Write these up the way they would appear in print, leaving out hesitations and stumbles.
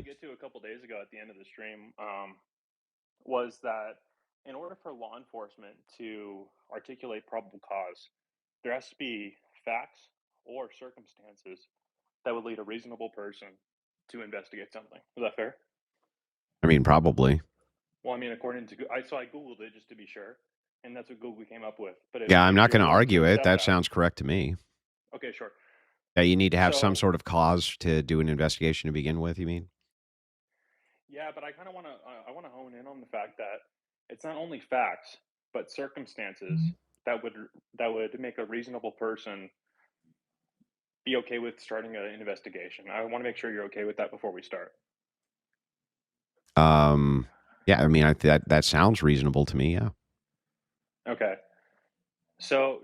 get to a couple days ago at the end of the stream was that in order for law enforcement to articulate probable cause, there has to be facts or circumstances that would lead a reasonable person to investigate something. Is that fair? I mean, probably. Well, I mean, according to I googled it just to be sure, and that's what Google came up with. But Yeah, I'm if not you're going to willing to argue it. accept That that, sounds correct to me. okay, sure. Yeah, you need to have some So sort of cause to do an investigation to begin with, you mean? yeah, but I kind of want to I want to hone in on the fact that it's not only facts but circumstances that would that would make a reasonable person be okay with starting an investigation. I want to make sure you're okay with that before we start. Um, yeah, I mean, that sounds reasonable to me. Yeah. Okay. So,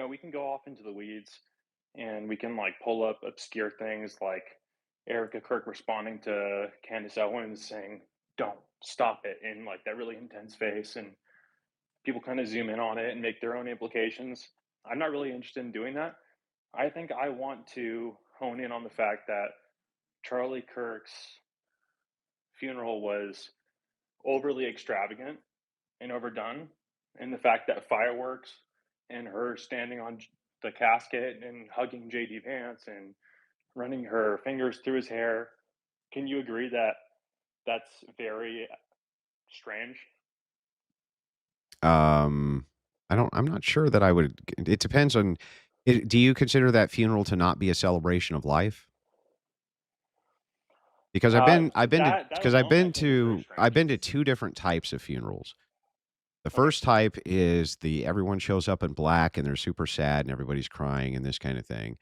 we can go off into the weeds and we can like pull up obscure things like Erica Kirk responding to Candace Owens saying, "Don't stop it," in like that really intense face, and people kind of zoom in on it and make their own implications. I'm not really interested in doing that. I think I want to hone in on the fact that Charlie Kirk's funeral was overly extravagant and overdone, and the fact that fireworks and her standing on the casket and hugging JD Vance and running her fingers through his hair. Can you agree that that's very strange? Um, I'm not sure that I would. It depends on. Do you consider that funeral to not be a celebration of life? Because That alone, I think, is very I've strange. been to two different types of funerals. The Okay, first type is the everyone shows up in black and they're super sad and everybody's crying and this kind of thing.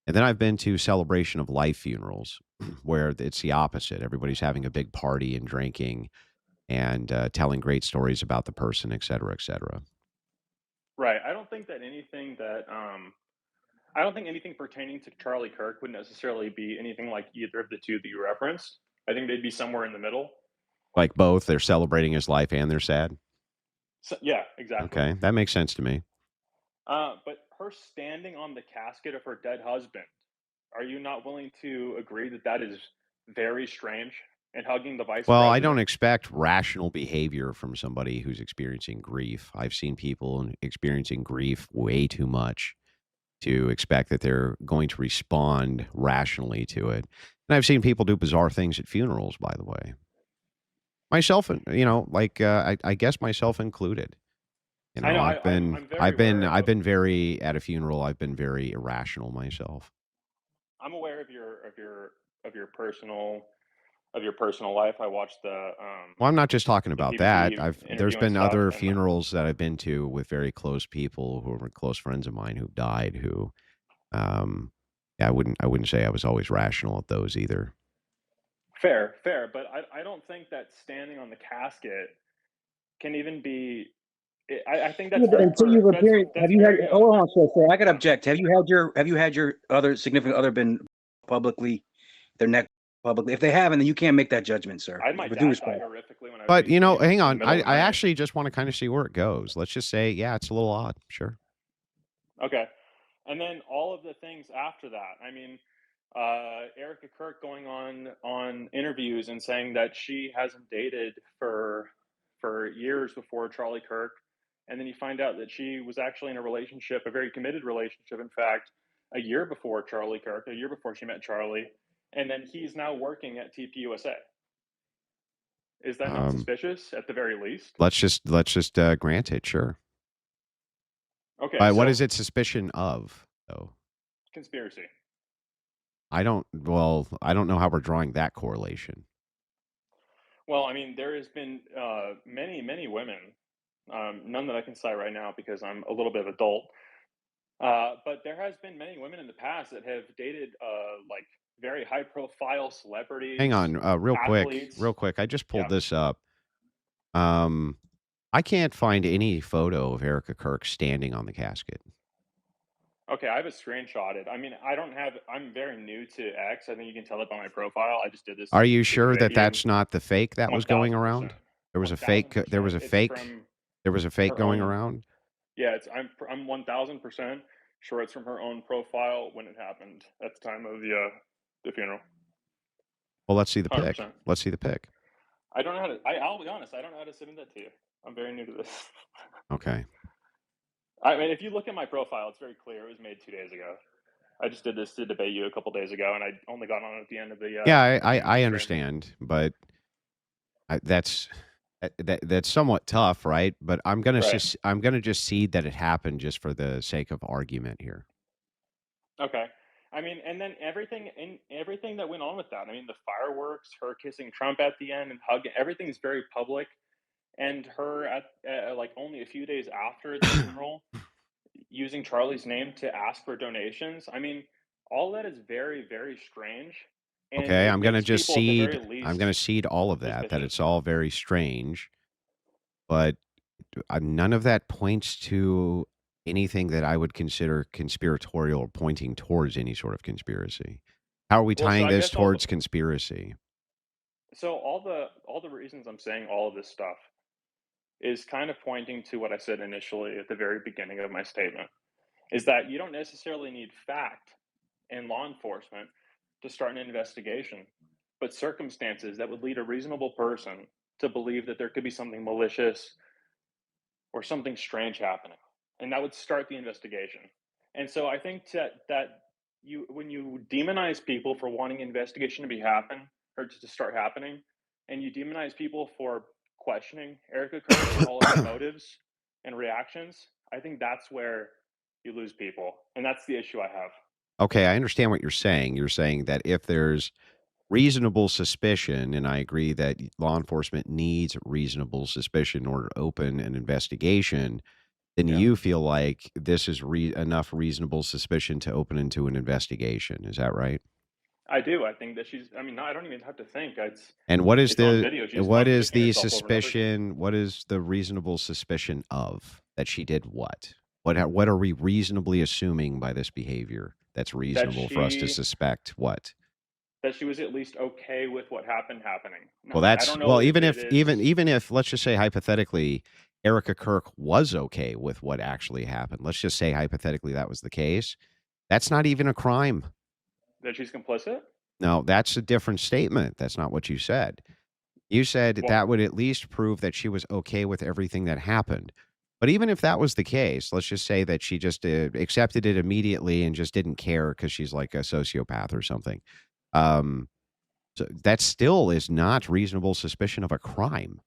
And then I've been to celebration of life funerals where it's the opposite. Everybody's having a big party and drinking and telling great stories about the person, et cetera, et cetera. right. I don't think anything pertaining to Charlie Kirk would necessarily be anything like either of the two that you referenced. I think they'd be somewhere in the middle. Like both, they're celebrating his life and they're sad. So, yeah, exactly. Okay, that makes sense to me. But her standing on the casket of her dead husband, are you not willing to agree that that is very strange? And hugging the vice Well, I don't president? expect rational behavior from somebody who's experiencing grief. I've seen people experiencing grief way too much to expect that they're going to respond rationally to it. And I've seen people do bizarre things at funerals, by the way. Myself, and I guess myself included. You I know, know. I'm very aware I've of. been very at a funeral. I've been very irrational myself. I'm aware of your personal life. I watched Well, I'm not just talking the about that. PBB There's interview and been stuff, other and funerals that I've been to with very close people who were close friends of mine who've died. Um, yeah, I wouldn't say I was always rational at those either. fair, fair. But I don't think that standing on the casket can even be. I think Yeah, but until you've appeared, have that's you had? very Hold on, sir. I got to object. Have you had your other significant other been publicly their neck publicly? If they haven't, then you can't make that judgment, sir. I had my With due dad die respect. horrifically when I was But 18 hang in the on. middle of the I night. actually just want to kind of see where it goes. Let's just say, yeah, it's a little odd. Sure. Okay. And then all of the things after that. I mean, Erica Kirk going on interviews and saying that she hasn't dated for years before Charlie Kirk, and then you find out that she was actually in a relationship, a very committed relationship, in fact, a year before Charlie Kirk, a year before she met Charlie, and then he's now working at TPUSA. Is that not Um, suspicious at the very least? let's just grant it. Sure. Okay, But what so is it suspicion of though? conspiracy. I don't. Well, I don't know how we're drawing that correlation. Well, I mean, there has been many women, none that I can cite right now because I'm a little bit of adult. But there has been many women in the past that have dated like very high profile Hang celebrities, on, real athletes. quick. I just pulled Yeah. this up. Um, I can't find any photo of Erica Kirk standing on the casket. Okay, I have it screenshotted. I mean, I don't have. I'm very new to X. I think you can tell it by my profile. I just did this Are you the sure other that day here. that's not the fake that was going 1000%. around? There was a One thousand fake. There was percent. a It's fake. from There was a fake her going own. around. Yeah, I'm 1000% sure it's from her own profile when it happened at the time of the funeral. Well, let's see the pic. 100%. Let's see the pic. I don't know how to. I'll be honest. I don't know how to send that to you. I'm very new to this. Okay. I mean, if you look at my profile, it's very clear. It was made 2 days ago. I just did this to debate you a couple days ago, and I only got on at the end Yeah, of the I stream. understand, but that's that's somewhat tough, right? But Right. I'm gonna just cede that it happened just for the sake of argument here. Okay. I mean, and then everything that went on with that. I mean, the fireworks, her kissing Trump at the end and hugging, everything's very public. And her at like only a few days after the funeral, using Charlie's name to ask for donations. I mean, all that is very, very strange, and Okay, it gives people at the very I'm least gonna cede all of that suspicion. it's all very strange, but none of that points to anything that I would consider conspiratorial or pointing towards any sort of conspiracy. How are we Well, so tying I this guess all the towards conspiracy? all the reasons I'm saying all of this stuff is kind of pointing to what I said initially at the very beginning of my statement, is that you don't necessarily need fact in law enforcement to start an investigation, but circumstances that would lead a reasonable person to believe that there could be something malicious or something strange happening, and that would start the investigation. And so I think that you when you demonize people for wanting investigation to be happen or to start happening, and you demonize people for questioning Erica Kirk and all of her motives and reactions, I think that's where you lose people, and that's the issue I have. Okay, I understand what you're saying. You're saying that if there's reasonable suspicion, and I agree that law enforcement needs reasonable suspicion in order to open an investigation, then Yeah, you feel like this is enough reasonable suspicion to open into an investigation. Is that right? I do. I think that she's. I mean, I don't even have to think. And It's on video. She's what is contradicting the herself over and over again. suspicion? What is the reasonable suspicion of that she did what? What are we reasonably assuming by this behavior that's That reasonable for us to she suspect what? that she was at least okay with what happened happening. Now, Well, I that's don't know well, if it is. even if let's just say hypothetically, Erica Kirk was okay with what actually happened. Let's just say hypothetically that was the case. That's not even a crime. That she's complicit? No, that's a different statement. That's not what you said. You said Well, that would at least prove that she was okay with everything that happened. But even if that was the case, let's just say that she just accepted it immediately and just didn't care because she's like a sociopath or something. Um, so that still is not reasonable suspicion of a crime.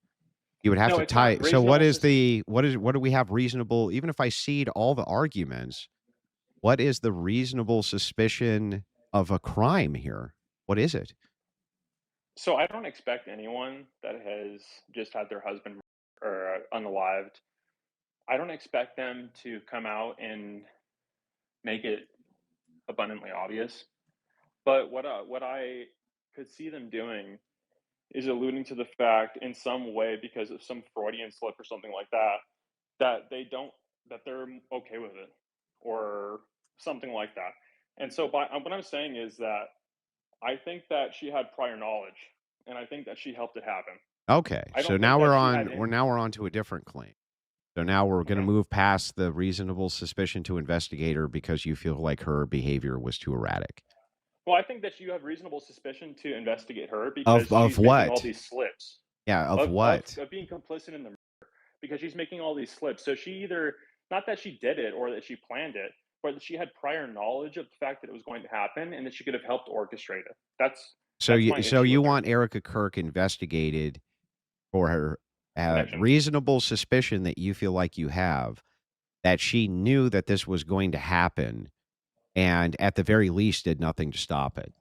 You would have no, to it's tie. not So what reasonable is what do we have reasonable? Even if I cede all the arguments, what is the reasonable suspicion of a crime here? What is it? so I don't expect anyone that has just had their husband or unalived, I don't expect them to come out and make it abundantly obvious. But what I could see them doing is alluding to the fact in some way because of some Freudian slip or something like that, that they don't that they're okay with it or something like that. And so by what I'm saying is that I think that she had prior knowledge and I think that she helped it happen. Okay, I so don't think that she had now we're on to a different claim. So now we're going to okay. move past the reasonable suspicion to investigate her because you feel like her behavior was too erratic. Well, I think that you have reasonable suspicion to investigate her because Of she's making all what? these slips Yeah, of what? of being complicit in the because she's making all these slips. So she either not that she did it or that she planned it, but that she had prior knowledge of the fact that it was going to happen and that she could have helped orchestrate it. That's my So issue you with her want Erica Kirk investigated for her connections. reasonable suspicion that you feel like you have that she knew that this was going to happen and at the very least did nothing to stop it.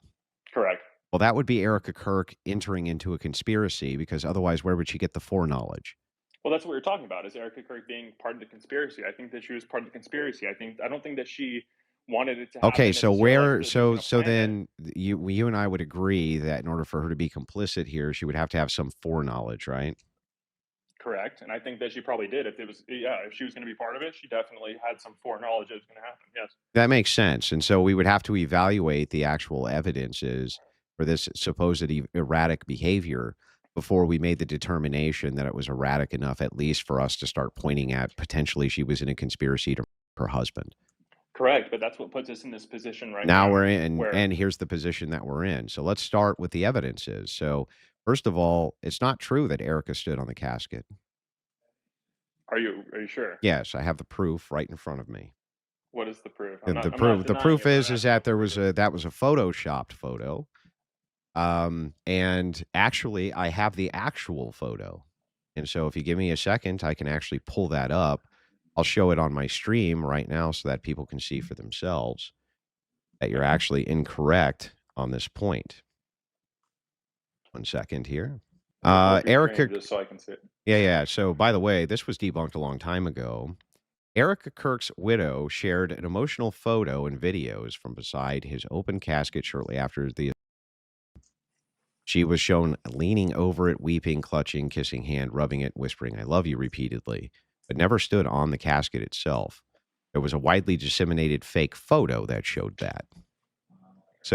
Correct. Well, that would be Erica Kirk entering into a conspiracy because otherwise, where would she get the foreknowledge? Well, that's what we are talking about. Is Erica Kirk being part of the conspiracy? I think that she was part of the conspiracy. I don't think that she wanted it to Okay, happen necessarily. I think that she was going to so plan it. then you and I would agree that in order for her to be complicit here, she would have to have some foreknowledge, right? Correct. And I think that she probably did. If it was, yeah, if she was going to be part of it, she definitely had some foreknowledge it was going to happen. Yes. That makes sense. And so we would have to evaluate the actual evidences for this supposed erratic behavior before we made the determination that it was erratic enough, at least for us to start pointing at potentially she was in a conspiracy to her husband. Correct, but that's what puts us in this position right Now now we're in, where and here's the position that we're in. So let's start with the evidences. So first of all, it's not true that Erica stood on the casket. are you sure? Yes, I have the proof right in front of me. What is the proof? I'm And not I'm not the denying proof it, but I'm is asking that what the there proof was is. a that was a photoshopped photo. And actually, I have the actual photo. And so if you give me a second, I can actually pull that up. I'll show it on my stream right now so that people can see for themselves that you're Okay. actually incorrect on this point. One second here. Let me pull up your Erica, stream just so I can see it. yeah. So by the way, this was debunked a long time ago. Erica Kirk's widow shared an emotional photo and videos from beside his open casket shortly after the she was shown leaning over it, weeping, clutching, kissing hand, rubbing it, whispering, I love you repeatedly, but never stood on the casket itself. There was a widely disseminated fake photo that showed that.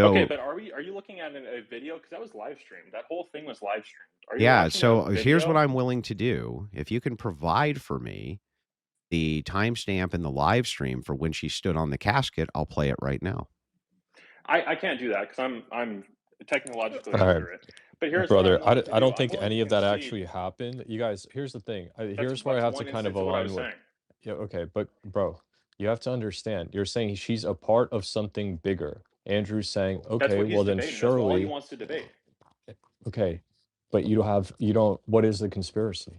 Okay, So, but are you looking at a video? Because that was live streamed. That whole thing was live streamed. Are you yeah, watching a so here's what video? I'm willing to do. If you can provide for me the timestamp and the live stream for when she stood on the casket, I'll play it right now. I can't do that because I'm technologically All right, illiterate. But here's what I'm brother. willing to I do. don't I'm think willing to any of that concede. actually happened. You guys, here's the thing. Here's where I That's have to one kind of instance of what I align was with. saying. Yeah, okay, but bro, you have to understand. You're saying she's a part of something bigger. Andrew's saying, That's okay, what he's well then debating. That's all he surely, wants to debate. okay, but you don't. What is the conspiracy?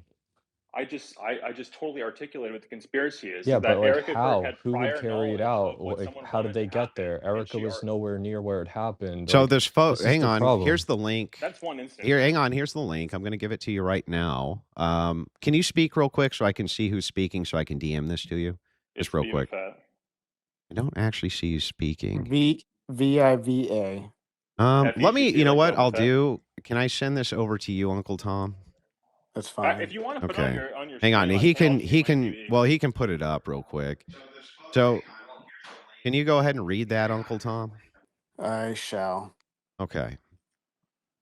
I just totally articulated what the conspiracy Yeah, is that but like Erica Kirk how? had Who would prior carry it knowledge of out? what Like, someone how did wanted to they get happen, there? and Erica she was nowhere near where it happened. So Like, this photo, this is hang the on, here's problem. the link. that's one instance. Here, hang on, here's the link. I'm going to give it to you right now. Can you speak real quick so I can see who's speaking so I can DM this to you? Just It's real Viva quick. Fett. I don't actually see you speaking. Viva. Let me, FETT you know like what Boba I'll Fett. do? Can I send this over to you, Uncle Tom? That's If fine. you want to put it Okay. on your Hang on. stream, can also use He my can, TV. well, he can put it up real quick. So can you go ahead and read that, Uncle Tom? I shall. Okay.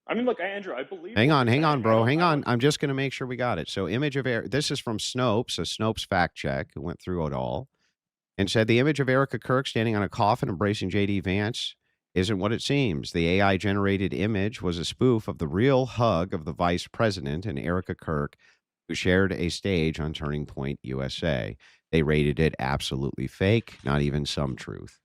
I mean, look, Andrew, I believe what you're Hang on, saying. bro. Hang I on. don't. I'm just going to make sure we got it. So image of air. This is from Snopes, a Snopes fact check who went through it all and said the image of Erica Kirk standing on a coffin embracing JD Vance isn't what it seems. The AI generated image was a spoof of the real hug of the vice president and Erica Kirk, who shared a stage on Turning Point USA. They rated it absolutely fake, not even some truth.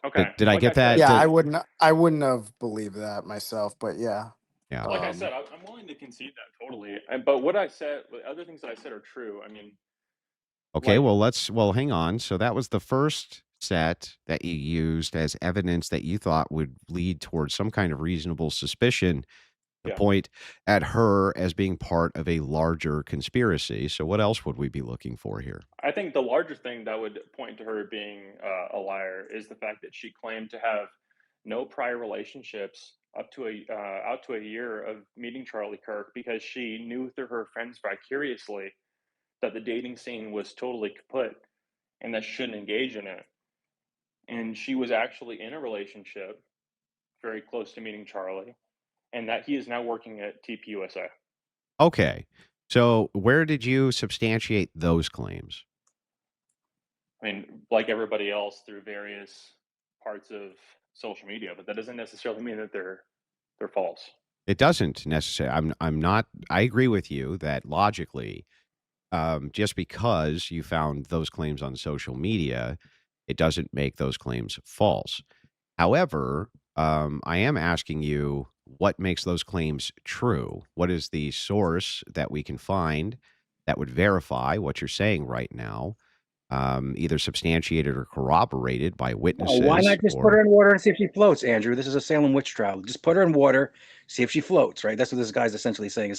Okay, Did I like I get that? said, Yeah, I wouldn't have believed that myself, but yeah. Yeah. like I said, I'm willing to concede that totally. But what I said, the other things that I said are true. I mean, Okay, like, well, hang on. So that was the first set that you used as evidence that you thought would lead towards some kind of reasonable suspicion to yeah, point at her as being part of a larger conspiracy. So what else would we be looking for here? I think the larger thing that would point to her being a liar is the fact that she claimed to have no prior relationships up to out to a year of meeting Charlie Kirk because she knew through her friends vicariously that the dating scene was totally kaput and that she shouldn't engage in it. And she was actually in a relationship very close to meeting Charlie, and that he is now working at TPUSA. Okay. So where did you substantiate those claims? I mean, like everybody else, through various parts of social media, but that doesn't necessarily mean that they're false. It doesn't necessarily. I'm not. I agree with you that logically, just because you found those claims on social media, it doesn't make those claims false. However, I am asking you what makes those claims true? What is the source that we can find that would verify what you're saying right now, either substantiated or corroborated by Oh, why witnesses not just put or her in water and see if she floats, Andrew? This is a Salem witch trial. Just put her in water, see if she floats, right? That's what this guy's essentially saying.